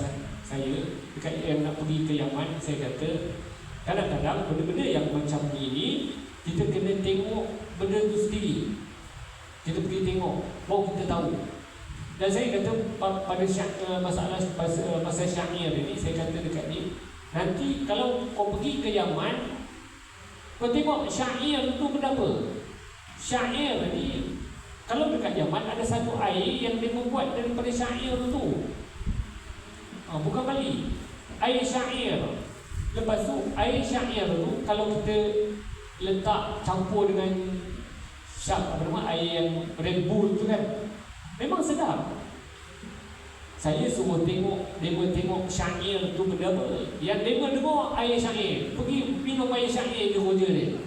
[SPEAKER 1] saya dekat yang nak pergi ke Yaman, saya kata kadang-kadang benda-benda yang macam ni kita kena tengok benda tu sendiri. Kita pergi tengok, baru kita tahu. Dan saya kata pada masalah pasal syair ini, saya kata dekat ni, nanti kalau kau pergi ke Yaman, kau tengok syair tu benda apa? Syair ni, kalau dekat Yaman ada satu air yang dia membuat daripada syair tu. Bukan Bali, air syair. Lepas tu air syair tu kalau kita letak campur dengan apa nama air yang Red Bull tu kan, memang sedap. Saya suruh tengok, dia tengok syair tu benda apa. Yang dia dengar air syair, pergi minum air syair je roja dia.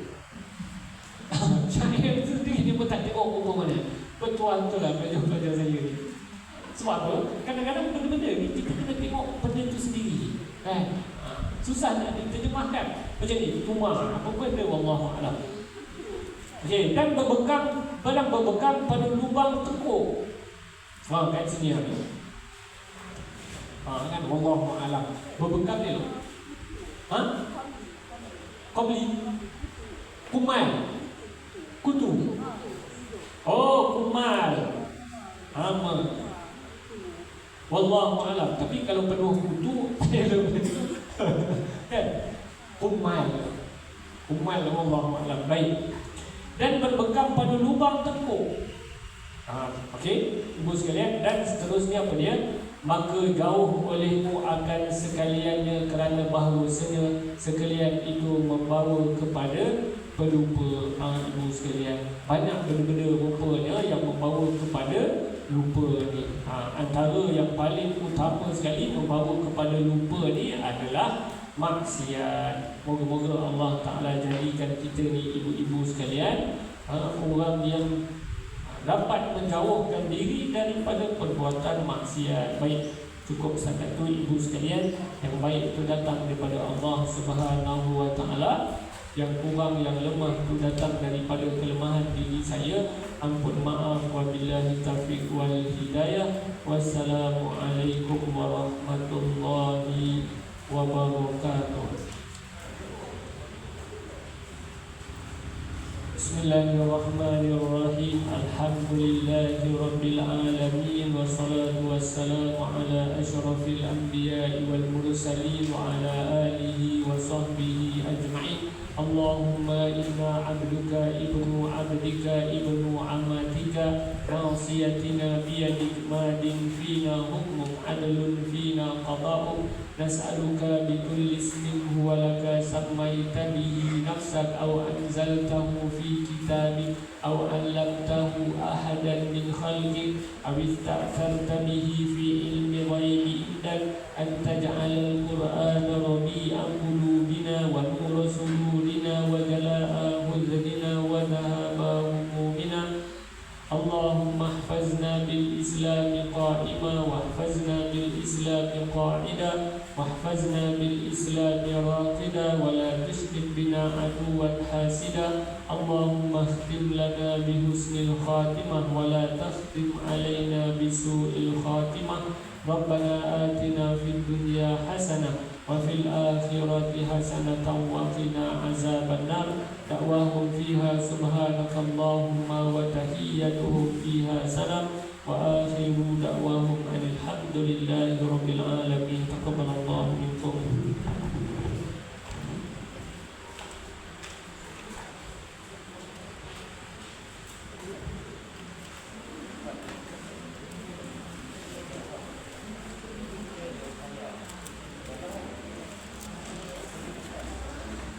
[SPEAKER 1] Syair tu sendiri dia pun tak tengok rupa mana. Betul lah pelajar-pelajar saya ni. Sebab apa? Kadang-kadang benda-benda ni kita kena tengok benda tu sendiri kan? Susah nak diterjemahkan. Macam ni, tumah apa benda wallahu a'lam. Okey, dan barang berbekam pada lubang tekuk. Kat sini ada. Kan wallahu a'lam. Berbekam dia. Kau beli kumal. Kutu. Kumal. Wallahu a'lam. Tapi kalau penuh kutu kan? Kumal wallahu a'lam. Baik. Dan berbekam pada lubang tekuk. Okey, ibu sekalian, dan seterusnya apa dia? Maka jauh olehmu akan sekaliannya, kerana bahawasanya sekalian itu membawa kepada pelupa. Ibu sekalian, banyak benda-benda rupanya yang membawa kepada lupa ni. Antara yang paling utama sekali membawa kepada lupa ni adalah maksiat. Moga-moga Allah Ta'ala jadikan kita ni ibu-ibu sekalian orang yang dapat menjauhkan diri daripada perbuatan maksiat. Baik, cukup sampai tu ibu sekalian. Yang baik itu datang daripada Allah Subhanahu wa Ta'ala. Yang kurang, yang lemah itu datang daripada kelemahan diri saya. Ampun maaf, wabillahi taufiq wal hidayah. Wassalamualaikum warahmatullahi wabarakatuh. Bismillahirrahmanirrahim. Alhamdulillahi rabbil alamin. Wassalatu wassalamu ala asyrafil anbiya'i wal mursalin wa ala alihi wa sahbihi ajma'in. Allahumma inna abduka ibnu abdika ibnu amatika wasiyatina biyadik madin fina hukmuk adlun fina qada'uk. Nas'aluka bikulli ismin huwa laka sammaita bihi nafsak aw anzaltahu fi kitabik aw 'allamtahu ahadan min khalqik aw ista'tharta bihi fi ilmi ghaibi indak an taj'alal qur'ana rabi'a qulubina wa nura sudurina wa jalaa'a huznina wa dhahaba humumina. Allahumma ihfazna bil islami qa'ima wahfazna bil islami qa'ida wahfazna bil islami raqida wa la tushrik bina aduwan hasida. Allahumma khtim lana bi husnil khatimah wa la takhtim alaina bi su'il khatimah. Rabbana atina fid dunya hasanah wa fil akhirati hasanatan wa qina azaban nar. Da'wahum fiha subhanakallahumma wa tahiyyatuhum fiha salam wa akhiru da'wahum alhamdulillahi rabbil alamin. Taqabbalallahu minkum.